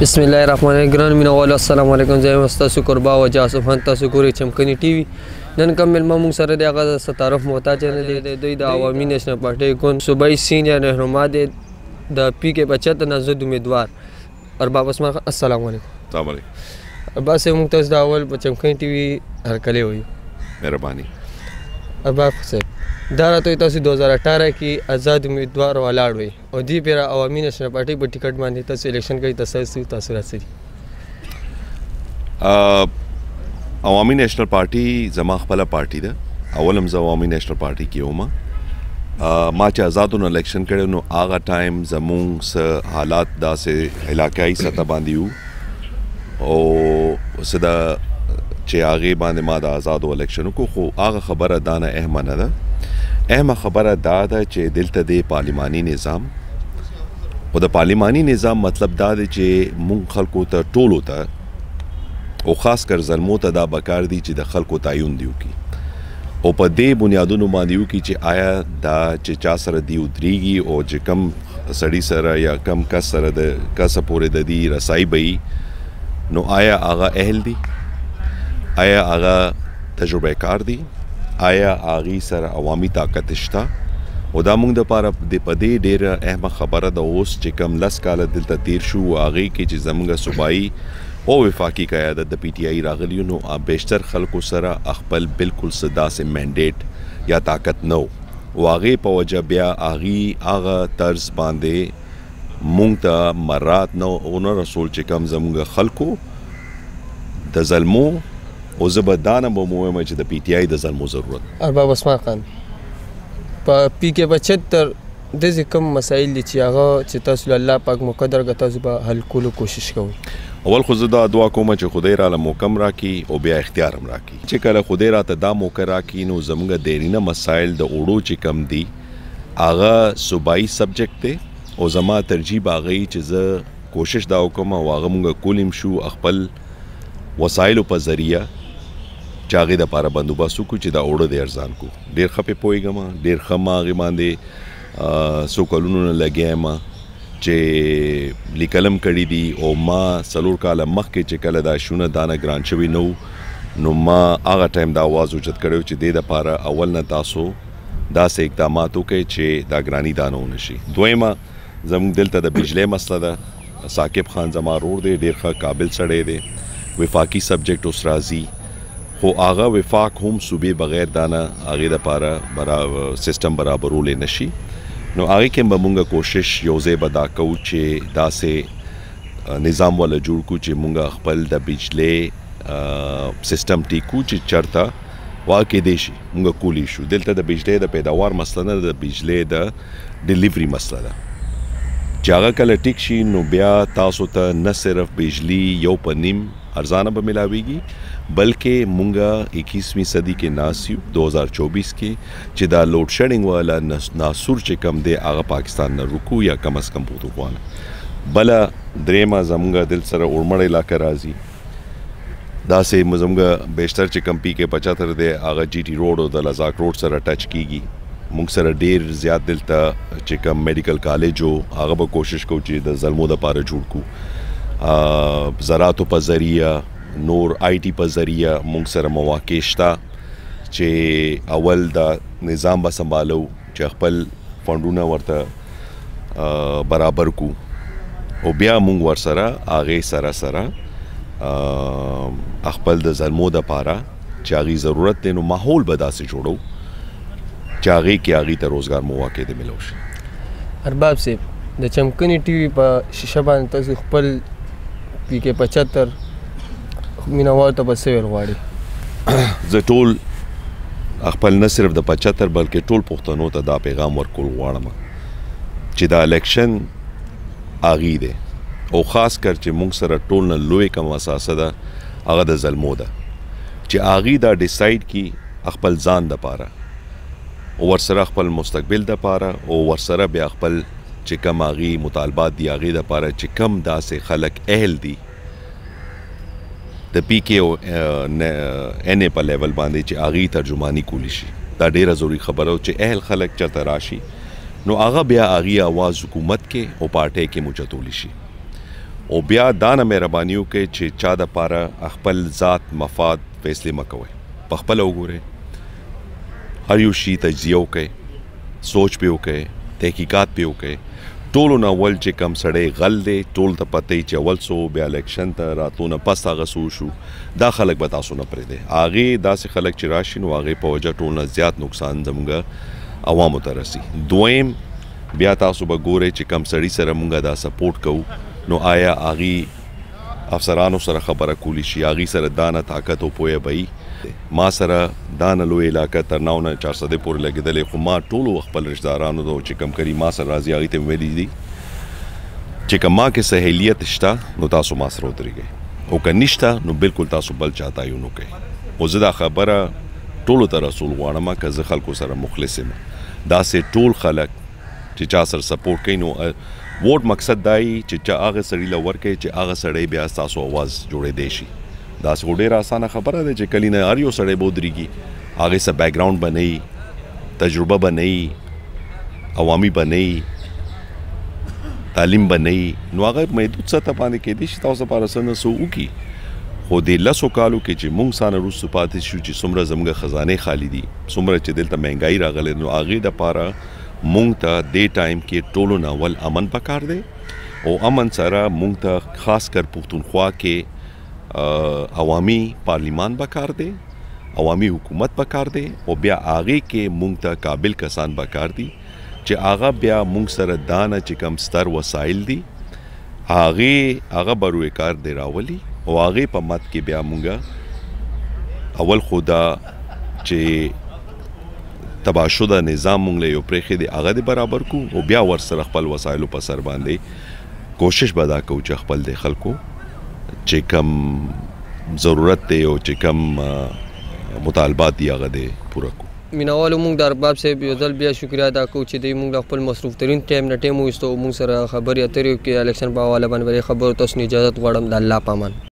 बिस्मिल्लाहिर्रहमानिर्रहीम ګران مینوالو السلام علیکم زه یم ستاسو قربا او جاسم خان تاسو ګورئ چمکني ټي وي نن کوم ملما موږ سره دی هغه ستارف محتاج نه دی دوی د عوامي نېشنل پارټۍ ګوند صوبایي سینیئر رهنما دی د پی کې 75 نامزد امیدوار ارباب اسماء السلام علیکم. السلام علیکم. ارباب صاحب موږ تاسو د اول په چمکني ټي وي هرکلی وایو. مهرباني. ارباب صاحب دا راته تاسو 2018 کې آزاد امیدوار ولاړ وي او دی پیر عوامي نېشنل پارټۍ په ټیکټ باندې تاسو الیکشن کوي تاسو تاثیرات سي. عوامي نېشنل پارټي زما خپل پارټي ده. اولم زه عوامي نېشنل پارټي کې وم. ما چې آزادونو الیکشن کړو نو هغه ټایم زمونږ س حالات داسې علاقايي سطح باندې وو او صدا چې هغه باندې ما د آزادو الیکشن کو خو هغه خبره دانه اهمه نه ده. اهمه خبره دا ده چې دلته د پارلیماني نظام او د پارلیماني نظام مطلب دا دی چې مونږ خلکو ته ټولو ته او خاص کر زلمو ته دا بکار دی چې د خلکو تعین دیو کی او په دې بنیادونو باندې یو کی چې آیا دا چې چا سره دی ودرېږي او چې کم سړی سره یا کم کس سره د کس پورې د دې رسای به نو آیا هغه اهل دی، آیا هغه تجربه کار دی، آیا هغه سره عوامي طاقت شته او دا موږ د پاره د پدې ډیره اهمه خبره ده اوس چې کم لس کاله دلته تیر شو هغه کې چې زموږ صوبایي او وفاقي قیادت د پی ټی آی راغلی نو بیشتر خلکو سره خپل بالکل صدا سه منډیټ یا طاقت نو واغې په وجه بیا هغه طرز باندې مونږ ته مرات نو اونر رسول چې کم زموږ خلکو د ظلمو او زبدانه به مهمه چې د پی ټی آی د ظلمو ضرورت. ارباب اسماء خان په پی کې 75 د کوم مسایل چې هغه چې تاسو الله پاک مقدر غ تاسو به حل کولو کوشش کوئ. اول خو زه دا دعا کوم چې خدای را له موکم راکړي او بیا اختیار هم راکړي چې کله خدای راته دا موقع راکړي نو زموږ دیرینه مسایل د اوړو چې کم دي هغه صوبایي سبجیکټ دی او زما ترجیح هغه چې زه کوشش دا وکم او هغه موږ کولم شو خپل وسایلو په ذریعہ چې هغه د پاره بندوبست کو چې دا اوړه د ارزان کو ډیر خپه پويګم ډیر خما غي باندې سو کلونو لګیم چې لیکلم کړی دي او ما سلور کاله مخکې چې کله دا شونه دانه ګران شوی نو ما هغه ټایم دا आवाज اوچت کړو چې د لپاره اول نه تاسو دا سه اقدامات وکړي چې دا ګرانی دانو نشي. دویمه زموږ دلته د بجلی مسله ده. ثاقب خان زما رور دی ډیر ښه قابل سړی دی وفاقي سبجیکټ اوس راځي خو هغه وفاق هم صوبې بغیر دانه هغه د پاره سیستم برابرول نشي نو هغه کې به مونږه کوشش یو ځای بدا کوو چې دا سه نظام ولا جوړ کو چې مونږه خپل د بجلی سیستم ټیکو چې چرته واقع دی شي مونږه کولی شو. دلته د بجلی د پیداوار مسله نه د بجلی د ډیلیوري مسله ده چې هغه کله ټیک شي نو بیا تاسو ته نه صرف بجلی یو په نیم ارزانه به ملاويږي بلکې مونږه 21ویں صدی کې ناسیو 2024 کې چې دا لوډ شیډینګ والا ناسور چې کم دی هغه پاکستان نه رکو یا کم از کم پروتوکول بل درېما زمونږه دل سره اورمړ علاقه راځي دا سه زمونږه بیشتر چې کم پی کې 75 دی هغه جی ټی روډ او د لزاک روډ سره ټچ کیږي مونږ سره ډیر زیات دلته چې کم میډیکل کالج او هغه به کوشش کوو چې د ظلمو د پاره جوړ کو زراعتو په ذریعہ نور آئی ٹی په ذریعہ مونږ سره مواقع شته چې اول دا نظام به سنبالو چې خپل فندونه ورته برابر کو او بیا مونږ ورسره هغه سره خپل د ظلمو د پاره چې هغه ضرورت دی نو ماحول به داسې جوړو چې هغه کې هغه ته روزګار مواقع دي ملو شي. ارباب صاحب د چمکني ټي وي په شیشه باندې تاسو خپل پی کې 75 مینوال ته بس ور غواړي زه ټول خپل نه صرف د 75 بلکې ټول پښتنو ته دا پیغام ورکول غواړم چې دا الیکشن اغي دی او خاص کر چې مونږ سره ټول نه لوی کوم اساسه ده هغه د ظلمو ده چې اغي دا ډیساید کی خپل ځان د پاره او ورسره خپل مستقبل د پاره او ورسره بیا خپل چې کم اغي مطالبات دی اغي د پاره چې کم داسې خلک اهل دي د پی کې او ان په لیول باندې چې اغي ترجمانی کولی شي دا ډیره ضروری خبره چې اهل خلک چرته راشي نو هغه بیا اغي आवाज حکومت کې او پارټي کې موجودولی شي او بیا دا نه مهرباني وکړئ چې چا دپاره خپل ذات مفاد فیصلې مه کوئ، پخپله وګورئ، هر یو شي تجزیه وکړئ، سوچ پې وکړئ، تحقیقات پې وکړئ. ټولو نه اول چې کم سړی غل دی ټول ته پته چې اول سو بیا الیکشن ته راتلو نه پس هغه څه وشو دا خلک به تاسو نه پرېږدئ. هغې داسې خلک چې راشي نو هغې په وجه ټول نه زیات نقصان زموږ عوامو ته رسي. دویم بیا تاسو به ګورئ چې کم سړي سره مونږ دا سپورټ کوو نو آیا هغې افسرانو سره خبره کولی شي، هغې سره دا نه طاقت او پوهه به وي. ما سره دا نه لوی علاقه تر 9 نه 400 پورې لګېدلې، خو ما ټولو خپل رشتهدارانو ته چې کم کړي ما سره راځي هغې ته مې ویلي دي چې که ما کې سهیلیت شته نو تاسو ما سره ودرېږئ، او که نشته نو بالکل تاسو بل چا تعین وکړئ. خو زه دا خبره ټولو ته رسول غواړم که زه خلکو سره مخلص یم. داسې ټول خلک چې چا سره سپورټ کوي نو ووټ مقصد دا وي چې چا هغه سړي له ورکړئ چې هغه سړی بیا ستاسو اواز جوړېدی شي. داسې خو ډېره اسانه خبره ده چې کلي نه هر یو سړی به ودرېږي، هغې څه بیکګراونډ به نه وي، تجربه به نه وي، عوامي به نه وي، تعلیم به نه وي، نو هغه محدود سطح باندې کیدای شي تاسو لپاره څه نه څه وکړي. خو د 10 کالو کې چې موږ څانه وروسته پاتې شو چې څومره زموږ خزانې خالي دي، څومره چې دلته مهنګایي راغلې، نو هغې دپاره موږ ته دې ټایم کې ټولو نه اول امن پکار دی، او امن سره موږ ته خاص کر پښتونخوا کې عوامي پارلیمان پکار دی، عوامي حکومت پکار دی، او بیا هغې کې موږ ته قابل کسان پکار دي چې هغه بیا موږ سره دا نه چې کوم ستر وسایل دي هغه به روی کار دی راولي، او هغې په مد کې بیا موږ اول خو دا چې تباه شده نظام موږ له یو پرېښی دی هغه دې برابر کړو، او بیا ورسره خپل وسایلو په سر باندې کوشش به دا کوو چې خپل د خلکو چې کم ضرورت دی او چې کم مطالبات دي هغه دې پوره کړو. مینوالو موږ د ارباب صاحب یو ځل بیا شکریه ادا کوو چې دوی موږ له خپل مصروف ترین ټایم نه ټایم وویستو، موږ سره خبرې اترې وکړې. الیکشن په حواله باندې خبرو تاسو نه اجازت غواړم. د الله په امان.